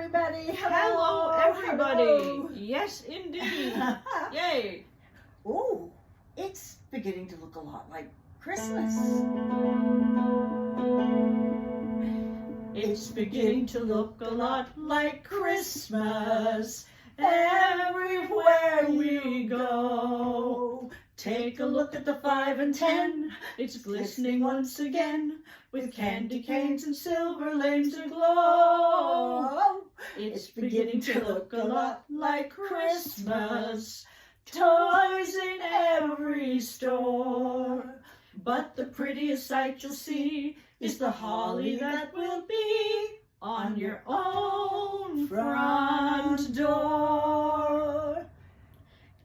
everybody. Hello, everybody. Hello. Yes, indeed. Yay. Oh, it's beginning to look a lot like Christmas. It's beginning to look a lot like Christmas everywhere we go. Take a look at the 5 and 10. It's glistening once again with candy canes and silver lanes aglow. It's beginning to look a lot like Christmas. Toys in every store. But the prettiest sight you'll see is the holly that will be on your own front door.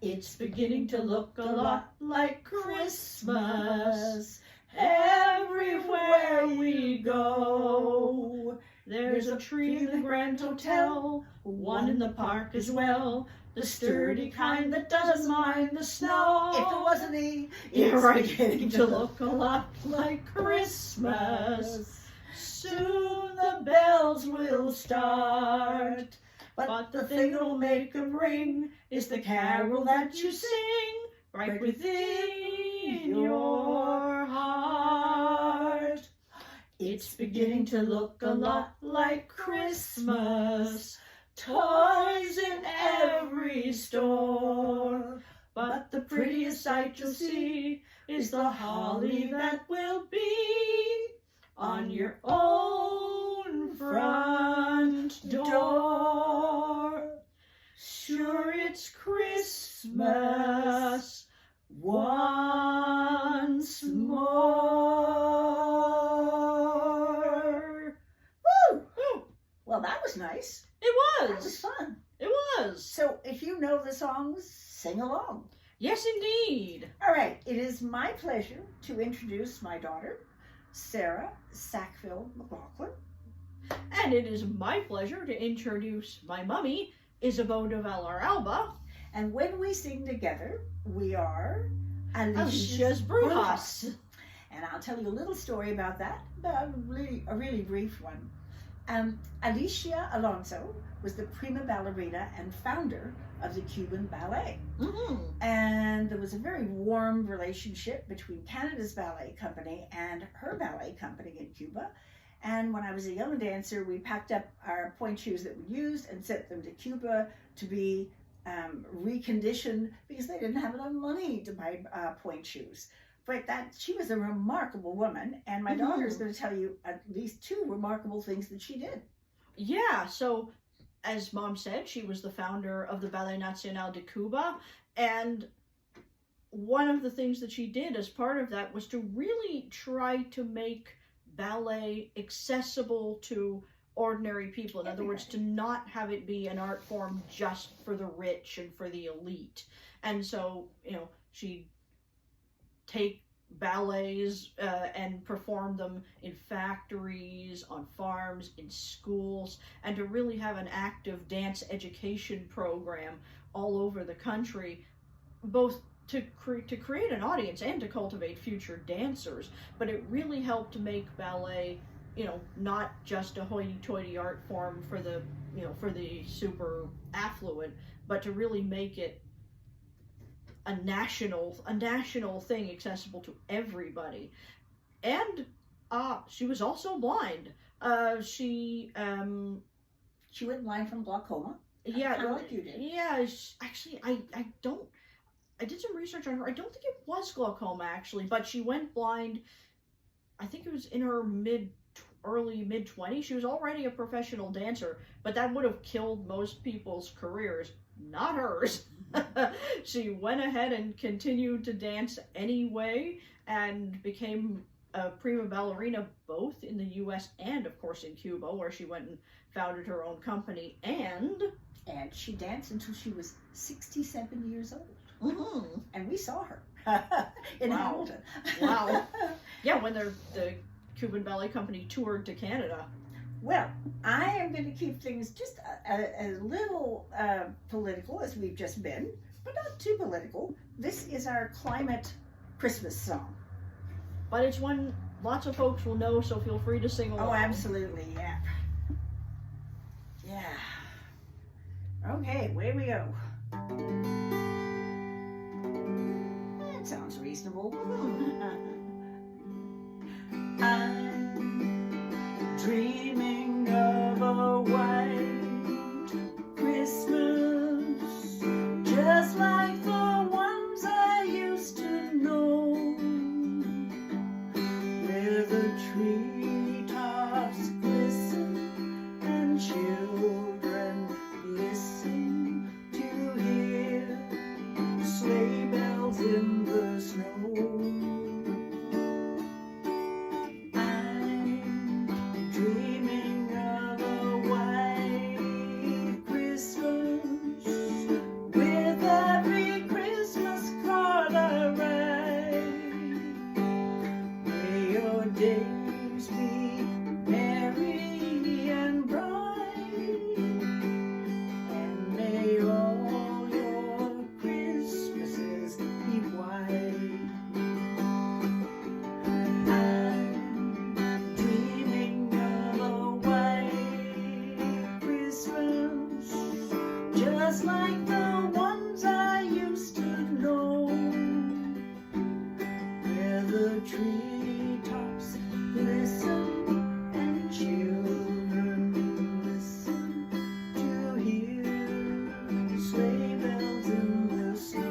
It's beginning to look a lot like Christmas everywhere we go. There's a tree in the Grand Hotel, one in the park as well, the sturdy kind that doesn't mind the snow. If it wasn't me, You're beginning to look a lot like Christmas. Soon the bells will start, but the thing that'll make them ring is the carol that you sing right within your heart. It's beginning to look a lot like Christmas. Toys in every store. But the prettiest sight you'll see is the holly that will be on your own front door. Sure, it's Christmas once more. Woo! Well, that was nice. It That was was. fun. It was. So if you know the songs, sing along. Yes, indeed. All right, it is my pleasure to introduce my daughter, Sarah Sackville McLaughlin. And it is my pleasure to introduce my mummy, Isabeau de Vallaralba. And when we sing together, we are Alicia's Brujas. And I'll tell you a little story about that, a really brief one. Alicia Alonso was the prima ballerina and founder of the Cuban ballet. Mm-hmm. And there was a very warm relationship between Canada's ballet company and her ballet company in Cuba. And when I was a young dancer, we packed up our point shoes that we used and sent them to Cuba to be reconditioned because they didn't have enough money to buy point shoes. But she was a remarkable woman, and my daughter is going to tell you at least 2 remarkable things that she did. Yeah, so as Mom said, she was the founder of the Ballet Nacional de Cuba, and one of the things that she did as part of that was to really try to make ballet accessible to ordinary people. In other words, to not have it be an art form just for the rich and for the elite. And so, she'd take ballets and perform them in factories, on farms, in schools, and to really have an active dance education program all over the country, both to create an audience and to cultivate future dancers. But it really helped to make ballet, not just a hoity-toity art form for the, for the super affluent, but to really make it a national thing accessible to everybody. And she was also blind. She went blind from glaucoma. Yeah, Kind of like you did. Yeah. Actually, I did some research on her. I don't think it was glaucoma actually, but she went blind. I think it was in her early mid-20s. She was already a professional dancer, but that would have killed most people's careers. Not hers. She went ahead and continued to dance anyway and became a prima ballerina both in the US and of course in Cuba, where she went and founded her own company, and she danced until she was 67 years old. Mm-hmm. And we saw her in Hamilton. Wow. Yeah, when the Cuban Ballet Company toured to Canada. Well, I am going to keep things just a little political, as we've just been, but not too political. This is our climate Christmas song. But it's one lots of folks will know, so feel free to sing along. Oh, absolutely, yeah. Yeah. Okay, away we go. That sounds reasonable. I'm dreaming of a white Christmas, just like the ones I used to know, where the treetops glisten and children listen to hear sleigh bells in the snow. I'm dreaming of a white Christmas, with every Christmas card I write. May your days be merry and bright, and may all your Christmases be white. I'm dreaming of a white Christmas, just like the ones I used to know, where the treetops glisten and children listen to hear sleigh bells in the snow.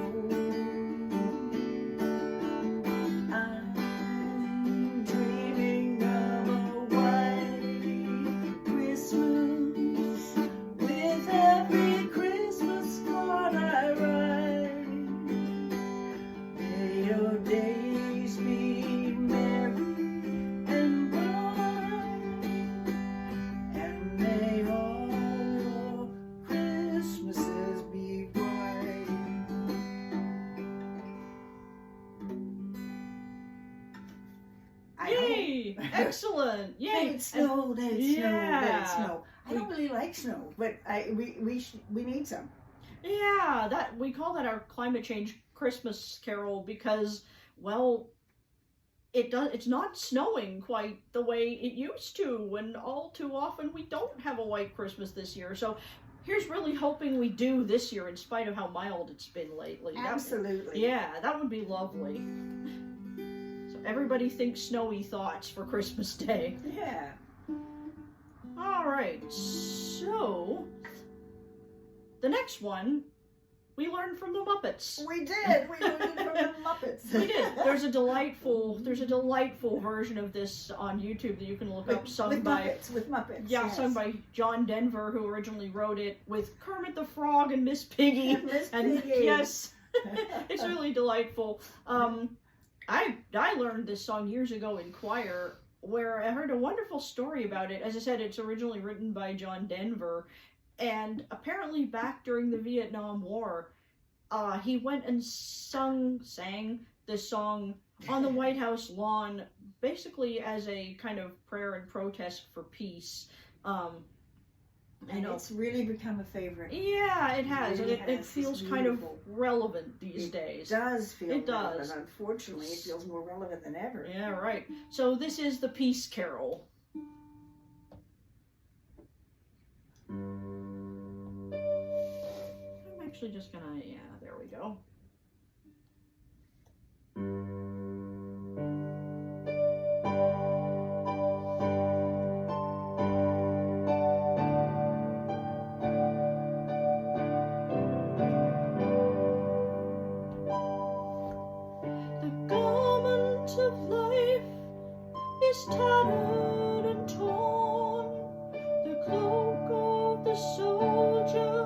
I'm dreaming of a white Christmas, with every Christmas card I write. May your days be merry and bright, and may all your Christmases be white. I Yay! hope. Excellent! Yay! Let it snow, let it snow, let Yeah. it snow. I don't really like snow, but we need some. Yeah, that we call that our climate change Christmas carol because, well, it's not snowing quite the way it used to, and all too often we don't have a white Christmas this year. So here's really hoping we do this year, in spite of how mild it's been lately. Absolutely. That would be lovely. So everybody thinks snowy thoughts for Christmas Day. Yeah. All right, so the next one we learned from the Muppets. We did. We learned it from the Muppets. We did. There's a delightful version of this on YouTube that you can look up, sung with by Muppets. With Muppets. yeah, yes. sung by John Denver, who originally wrote it with Kermit the Frog and Miss Piggy. Miss And Piggy. yes, it's really delightful. I learned this song years ago in choir, where I heard a wonderful story about it. As I said, it's originally written by John Denver, and apparently back during the Vietnam War, he went and sang this song on the White House lawn, basically as a kind of prayer and protest for peace. And it's really become a favorite. Yeah, it has. Really And it has. feels It's kind of beautiful. relevant these days. It does feel It does. relevant. Unfortunately, it feels more relevant than ever. Yeah, right. So this is the Peace Carol. I'm actually just gonna, there we go. The garment of life is tattered and torn. The cloak of the soldier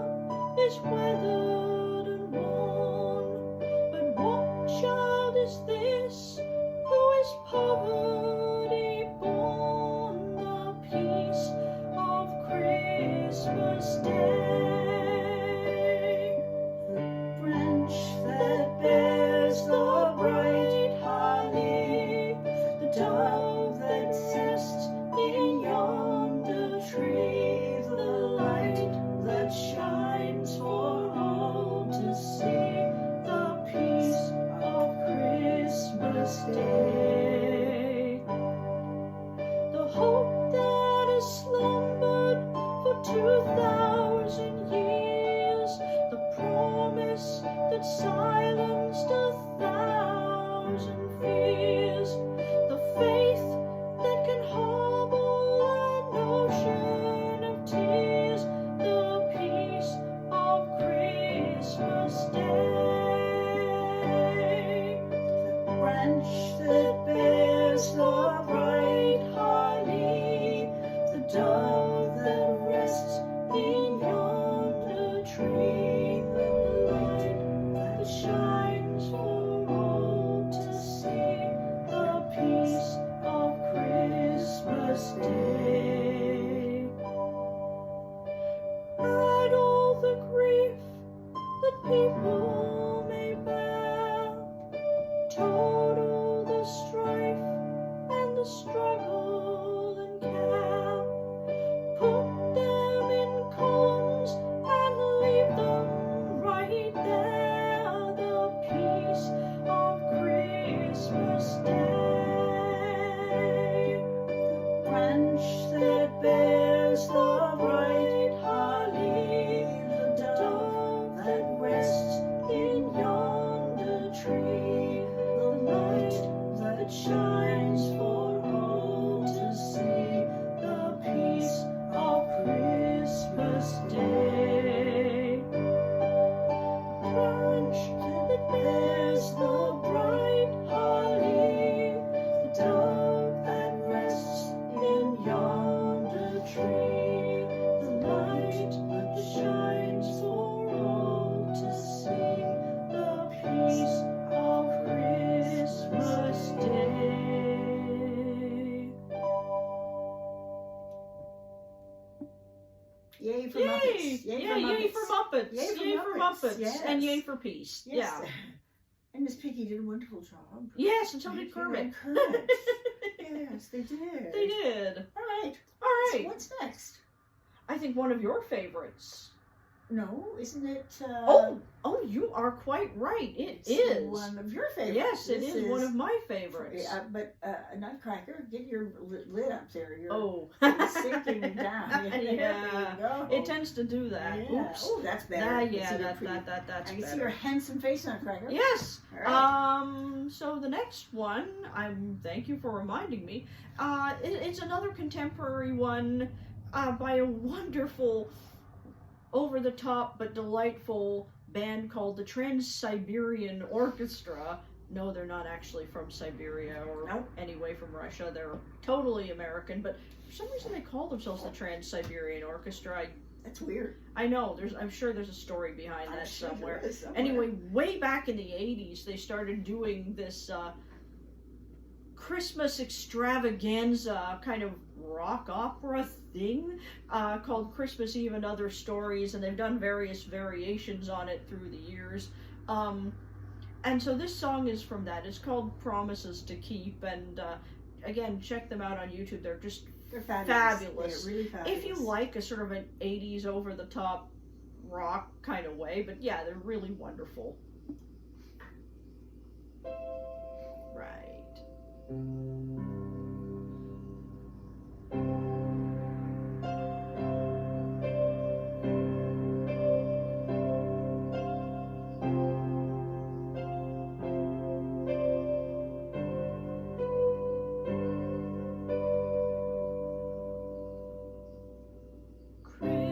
is weathered and worn. But what child is this who is poverty born? The peace of Christmas Day. The branch that bears the bright holly, the dove that rests in yonder tree, the light that shines for all to see, the peace of Christmas Day. The hope that has slumbered for 2,000 dove that rests in yonder tree, the light that shines for all to see, the peace of Christmas Day. And all the grief that people may bear, total the strife and the struggle and care, put them in columns and leave them right there, the peace of Christmas Day. The branch that bears the bright holly, the dove that rests in yonder tree, the light that shines for all to see, the peace of Christmas Day. Branch that bears the bright holly, the dove that rests in yonder tree, the light that shines for all to see, the peace of Christmas Day. Yay for Muppets. Yay for Muppets. Yay for Yay for Muppets. Muppets. Yes. And yay for peace. Yes. Yeah. And Miss Piggy did a wonderful job. Yes, and so did Thank you, Kermit. and Kermit. Yes, they did. They did. All right. All So right. what's next? I think one of your favorites. No, isn't it? Oh, you are quite right. It's is. one of your favorites. Yes, it This is one of my favorites. But Nutcracker, get your lid up there. You're Oh. sinking down. There you go. It tends to do that. Yeah. Oops. Oh, that's better. I can Yeah, see your that's pretty- that's I can see better. your handsome face, Nutcracker. Yes. All right. So the next one, thank you for reminding me. It's another contemporary one, by a wonderful, over-the-top but delightful band called the Trans-Siberian Orchestra. No, they're not actually from Siberia or Nope. anyway from Russia. They're totally American, but for some reason they call themselves the Trans-Siberian Orchestra. That's weird. I know. I'm sure there's a story behind I'm that sure somewhere. there is somewhere. Anyway, way back in the 80s, they started doing this Christmas extravaganza kind of rock opera thing called Christmas Eve and Other Stories, and they've done various variations on it through the years. And so this song is from that. It's called Promises to Keep, and again, check them out on YouTube. They're just They're fabulous. fabulous. They're really fabulous. If you like a sort of an 80s over-the-top rock kind of way, but yeah, they're really wonderful. Right.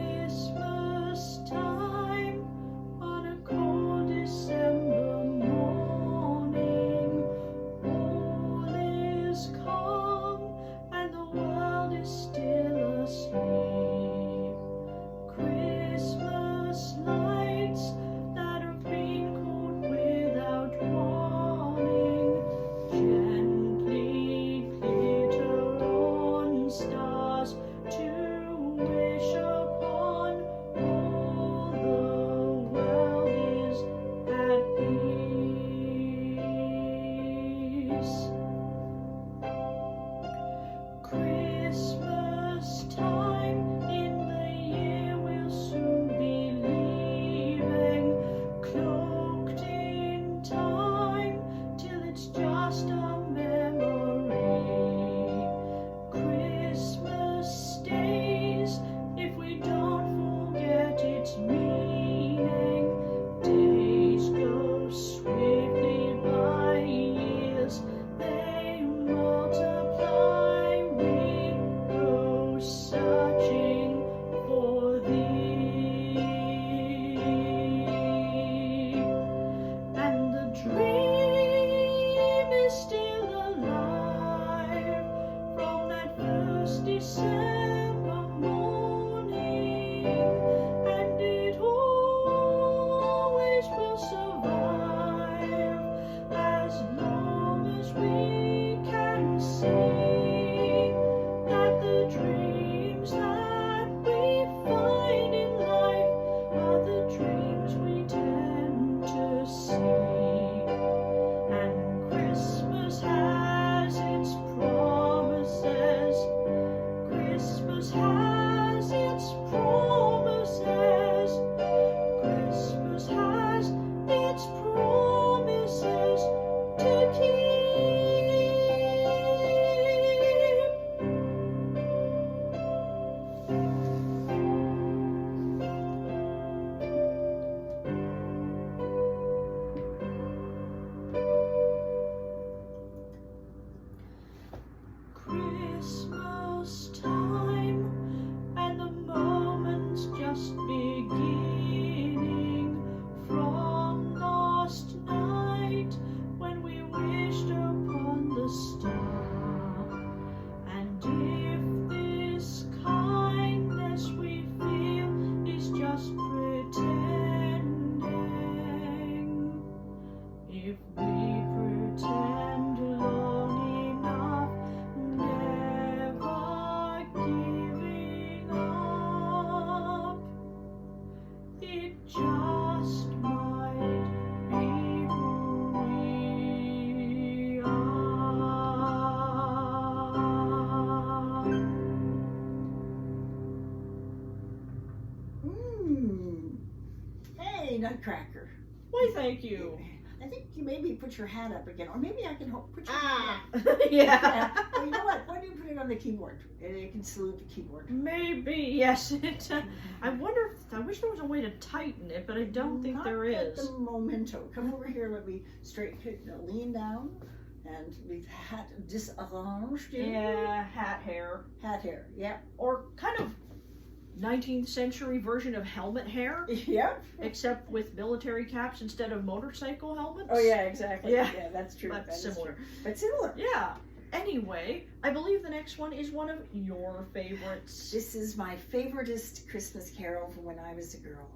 Christmas time on a cold December morning, all is calm. nutcracker. Why, thank you. I think you maybe put your hat up again, or maybe I can put your Ah, hat up. yeah. Well, you know what? Why don't you put it on the keyboard? And you can salute the keyboard. Maybe, yes. I wonder, I wish there was a way to tighten it, but I don't think Not there at is. the momento. Come over here, let me lean down, and we've hat disarranged. Yeah, hat hair. Hat hair, yep. Or kind of 19th century version of helmet hair, Yep. except with military caps instead of motorcycle helmets. Oh yeah, exactly. Yeah. Yeah, that's true. But That is similar. true. But similar. Yeah. Anyway, I believe the next one is one of your favorites. This is my favoriteest Christmas carol from when I was a girl.